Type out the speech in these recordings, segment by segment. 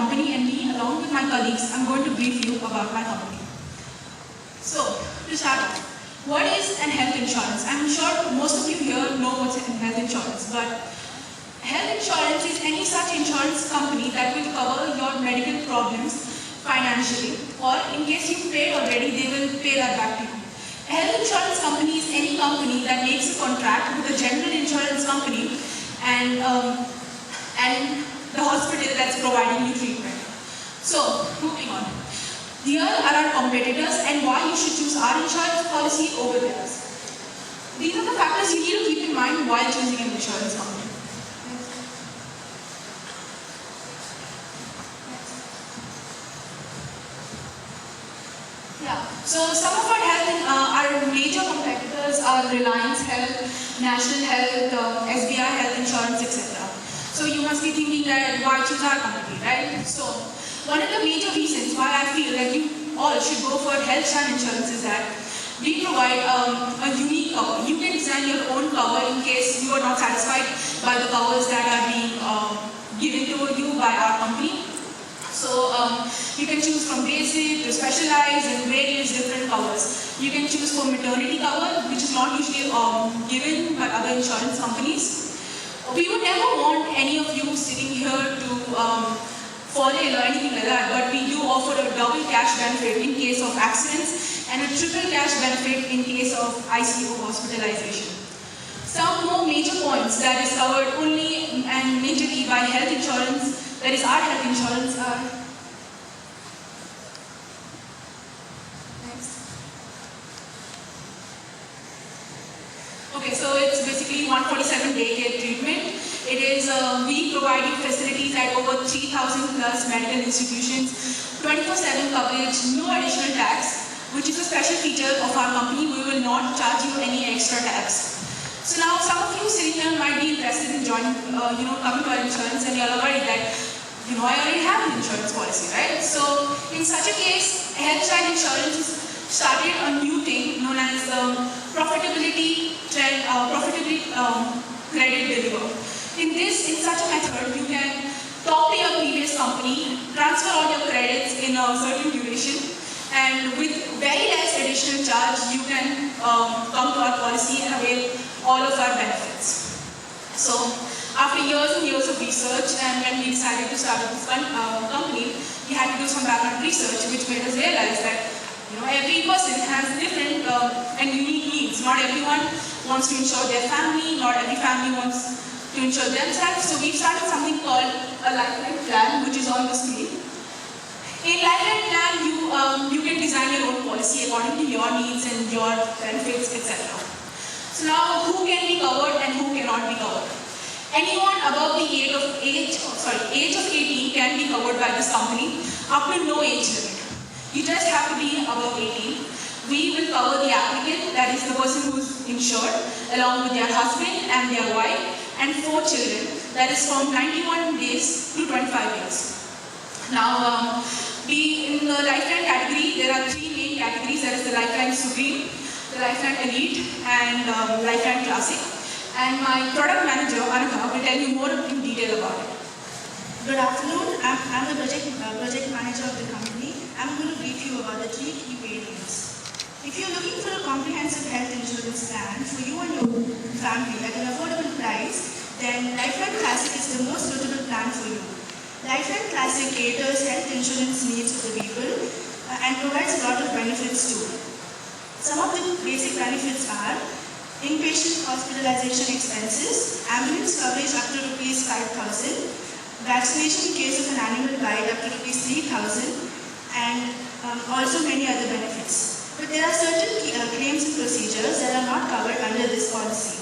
company, and me, along with my colleagues, I'm going to brief you about my company. So, to start off, what is an health insurance? I'm sure most of you here know what's health insurance, but health insurance is any such insurance company that will cover your medical problems financially, or in case you paid already, they will pay that back to you. A health insurance company is any company that makes a contract with a general insurance company and the hospital that's providing you treatment. So, moving on. Here are our competitors and why you should choose our insurance policy over theirs. These are the factors you need to keep in mind while choosing an insurance company. Yeah. So some of our major competitors are Reliance Health, National Health, SBI Health Insurance, etc. So you must be thinking that why choose our company, right? So one of the major reasons why I feel that you all should go for health insurance is that we provide a unique cover. You can design your own cover in case you are not satisfied by the covers that are being given to you by our company. So you can choose from basic to specialized and various different covers. You can choose for maternity cover, which is not usually given by other insurance companies. We would never want any of you sitting here to fall ill or anything like that, but we do offer a double cash benefit in case of accidents and a triple cash benefit in case of ICU hospitalization. Some more major points that is covered only and majorly by health insurance, that is our health insurance, are next. Okay, so it's basically 147-day care treatment. It is, we provide you facilities at over 3,000 plus medical institutions, 24/7 coverage, no additional tax, which is a special feature of our company. We will not charge you any extra tax. So now some of you sitting here might be interested in joining, coming to our insurance, and you're worried that, I already have an insurance policy, right? So in such a case, Healthshine Insurance started a new thing known as profitability credit deliver. In such a method, you can talk to your previous company, transfer all your credits in a certain duration, and with very less additional charge, you can come to our policy and avail all of our benefits. So, after years and years of research, and when we decided to start this company, we had to do some background research, which made us realize that every person has different and unique needs. Not everyone wants to insure their family, not every family wants to insure themselves. So we've started something called a Lifeline Plan, which is on the screen. In Lifeline Plan, you can design your own policy according to your needs and your benefits, etc. So now, who can be covered and who cannot be covered? Anyone above the age of 18 can be covered by this company, up to no age limit. You just have to be above 18. We will cover the applicant, that is the person who's insured, along with their husband and their wife, and 4 children, that is from 91 days to 25 years. Now, in the Lifeline category, there are 3 main categories, that is the Lifeline Supreme, the Lifeline Elite, and Lifeline Classic. And my product manager, Anaka, will tell you more in detail about it. Good afternoon. I'm the project manager of the company. I'm going to brief you about the 3 key variants. If you're looking for a comprehensive health insurance plan for you and your family at an affordable price, then Lifeline Classic is the most suitable plan for you. Lifeline Classic caters health insurance needs of the people and provides a lot of benefits too. Some of the basic benefits are inpatient hospitalization expenses, ambulance coverage up to Rs 5,000, vaccination in case of an animal bite up to Rs 3,000, and also many other benefits. But there are certain claims and procedures that are not covered under this policy.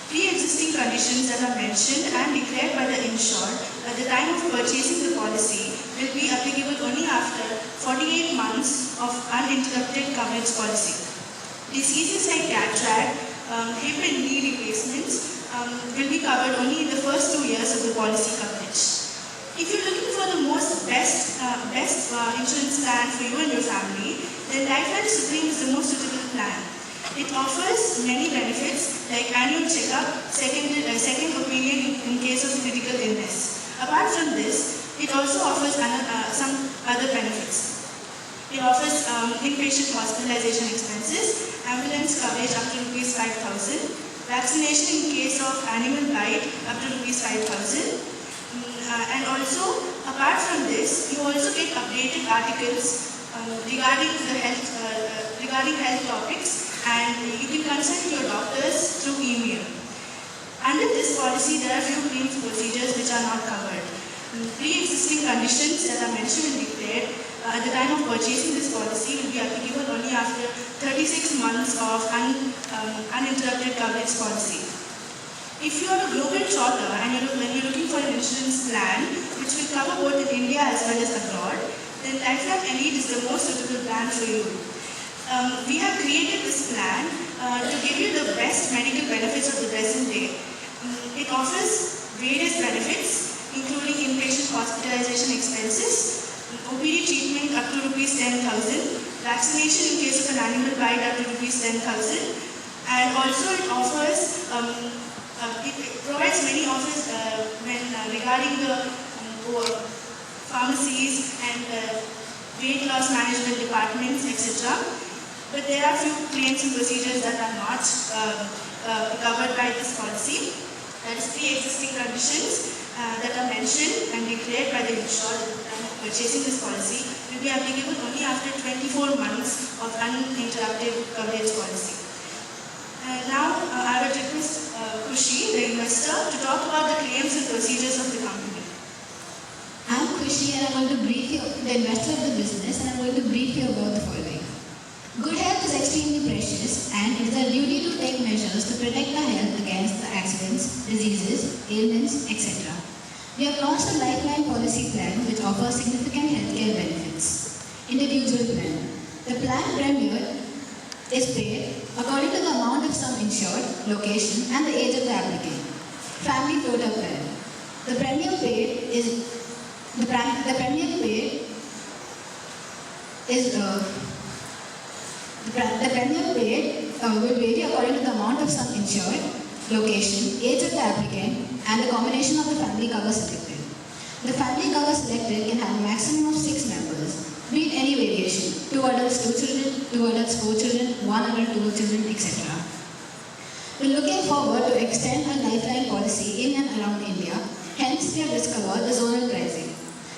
Pre-existing conditions that are mentioned and declared by the insured at the time of purchasing the policy will be applicable only after 48 months of uninterrupted coverage policy. Diseases like cataract, hip and knee replacements will be covered only in the first 2 years of the policy coverage. If you're looking for the best insurance plan for you and your family, then Lifeline Supreme is the most suitable plan. It offers many benefits like annual checkup, second opinion in case of critical illness. Apart from this, It also offers some other benefits. It offers inpatient hospitalization expenses, ambulance coverage up to rupees 5,000, vaccination in case of animal bite up to rupees 5,000. And also, apart from this, you also get updated articles regarding health topics, and you can consult your doctors through email. Under this policy, there are few claims procedures which are not covered. Pre-existing conditions that are mentioned and declared at the time of purchasing this policy will be applicable only after 36 months of uninterrupted coverage policy. If you are a global trotter and when you're looking for an insurance plan which will cover both in India as well as abroad, then Lifeline Elite is the most suitable plan for you. We have created this plan to give you the best medical benefits of the present day. It offers various benefits, including inpatient hospitalization expenses, OPD treatment up to rupees 10,000, vaccination in case of an animal bite up to rupees 10,000, and also it offers, it provides many offers regarding the pharmacies and weight loss management departments, etc. But there are few claims and procedures that are not covered by this policy. That is pre-existing conditions that are mentioned and declared by the insured at the time of purchasing this policy will be applicable only after 24 months of uninterrupted coverage policy. Now I would request Khushi, the investor, to talk about the claims and procedures of the company. I'm Khushi and I'm going to brief you, the investor of the business, and I'm going to brief you about the following. Good health is extremely precious, and it is our duty to take measures to protect our health against the accidents, diseases, ailments, etc. We have launched a Lifeline policy plan which offers significant healthcare benefits. Individual plan. The plan premium is paid according to the amount of sum insured, location, and the age of the applicant. Family floater plan. The premium paid will vary according to the amount of sum insured, location, age of the applicant, and the combination of the family cover selected. The family cover selected can have a maximum of 6 members, be it any variation, 2 adults, 2 children, 2 adults, 4 children, 1 adult, 2 children, etc. We're looking forward to extend our Lifeline policy in and around India, hence we have discovered the zonal pricing.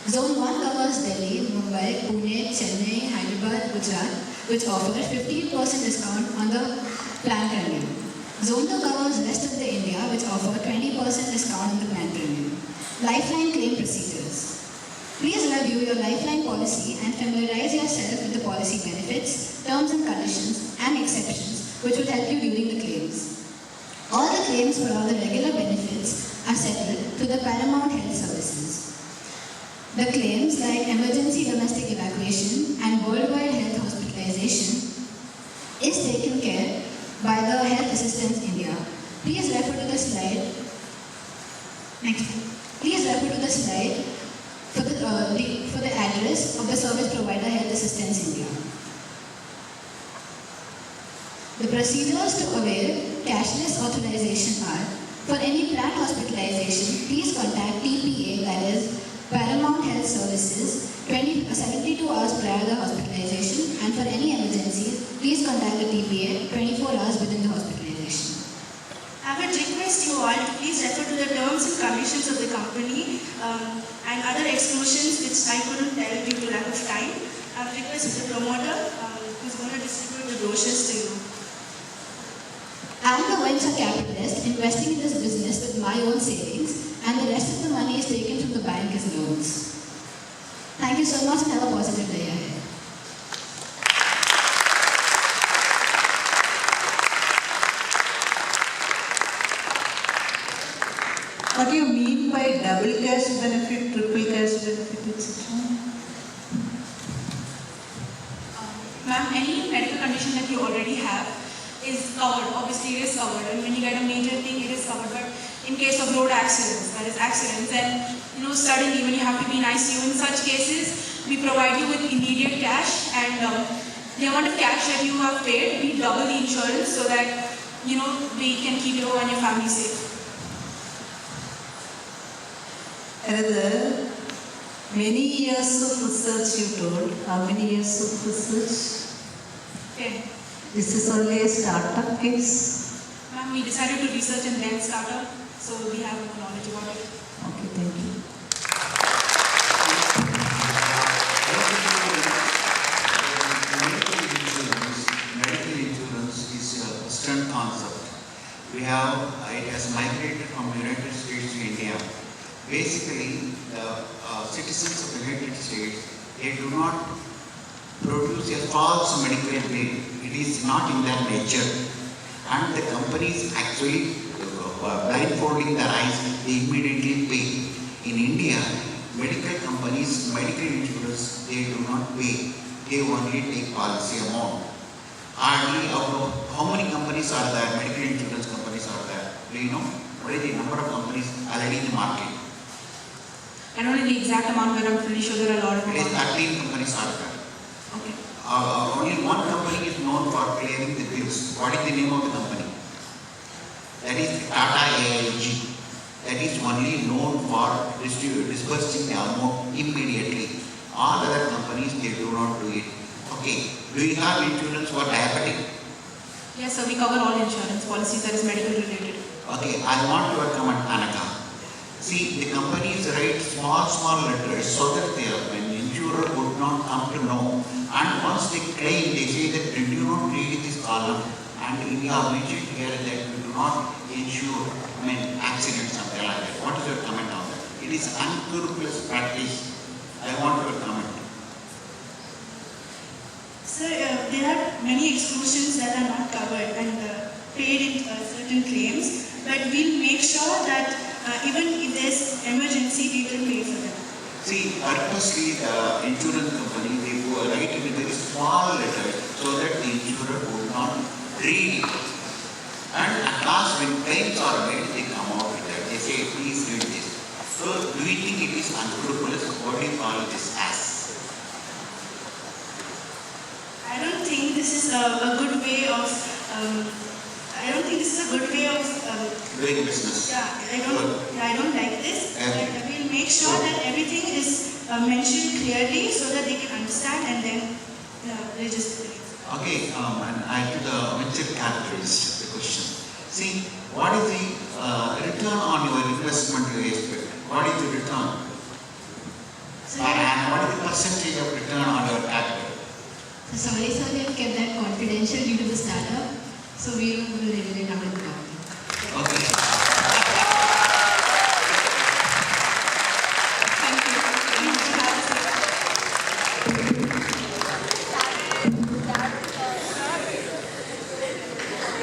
Zone 1 covers Delhi, Mumbai, Pune, Chennai, Hyderabad, Gujarat, which offers 15% discount on the plan premium. Zone 2 covers rest of the India, which offers 20% discount on the plan premium. Lifeline claim procedures. Please review your Lifeline policy and familiarize yourself with the policy benefits, terms and conditions, and exceptions, which will help you during the claims. All the claims for all the regular benefits are settled to the Paramount Health Services. The claims like emergency domestic evacuation and worldwide health hospitalization is taken care by the Health Assistance India. Please refer to the slide. Next. Please refer to the slide for the address of the service provider Health Assistance India. The procedures to avail cashless authorization are: for any planned hospitalization, please contact TPA, that is Paramount Health Services, 72 hours prior to the hospitalization, and for any emergencies, please contact the TPA 24 hours within the hospitalization. I would request you all to please refer to the terms and conditions of the company and other exclusions which I couldn't tell due to lack of time. I would request the promoter who's going to distribute the brochures to you. I am a venture capitalist investing in this business with my own savings, and the rest of the money is taken from the bank as loans. Thank you so much and have a positive day ahead. What do you mean by double cash benefit, triple cash benefit, etc.? Ma'am, any medical condition that you already have is covered. Obviously, it is covered. And when you get a major thing, it is covered. But in case of road accidents, that is accidents, and suddenly when you have to be in ICU, in such cases, we provide you with immediate cash, and the amount of cash that you have paid, we double the insurance so that we can keep you and your family safe. Another, Many years of research you told. How many years of research? 10. This is only a startup case. Ma'am, we decided to research and then start up, so we have more knowledge about it. Okay, thank you. Medical insurance is a Western concept. We have, it has migrated from United States to India. Basically, the citizens of the United States, they do not produce a false medical bill. It is not in their nature. And the companies actually blindfolding their eyes, they immediately pay. In India, medical companies, medical insurance, they do not pay. They only take policy amount. Hardly how many companies are there, medical insurance companies are there? Do you know? What is the number of companies already in the market? I don't know the exact amount, but I'm pretty sure there are a lot of It is them. 13 companies are there. Okay. Only one company is known for clearing the bills. What is the name of the company? That is Tata AIG. That is only known for disbursing the amount immediately. All other companies, they do not do it. Okay. Do you have insurance for diabetic? Yes, sir, we cover all insurance policies that is medical related. Okay. I want your comment, Anaka. See, the companies write small letters so that when the insurer would not come to know. And once they claim, they say that they do not read this column. And we have mentioned here that we do not insure, accidents, something like that. What is your comment on that? It is unscrupulous practice. I want your comment. Sir, there are many exclusions that are not covered and paid in certain claims, but we'll make sure that even if there's emergency, we will pay for them. See, purposely the insurance company, they go write in a very small letter so that the insurer would not read it. And at last when claims are made, they come out with that. They say, please read this. So, do you think it is unscrupulous? What do you call this as? I don't think this is a good way of. I don't think this is a good way of. Doing business. Yeah, I don't like this. Okay. But we'll make sure that everything is mentioned clearly so that they can understand and then register it. Okay, and I to the venture capitalist, the question. See, what is the return on your investment you expect? What is the return? So, And what is the percentage of return on your capital? So sorry sir, we have kept that confidential due to the startup. So we will reveal it after the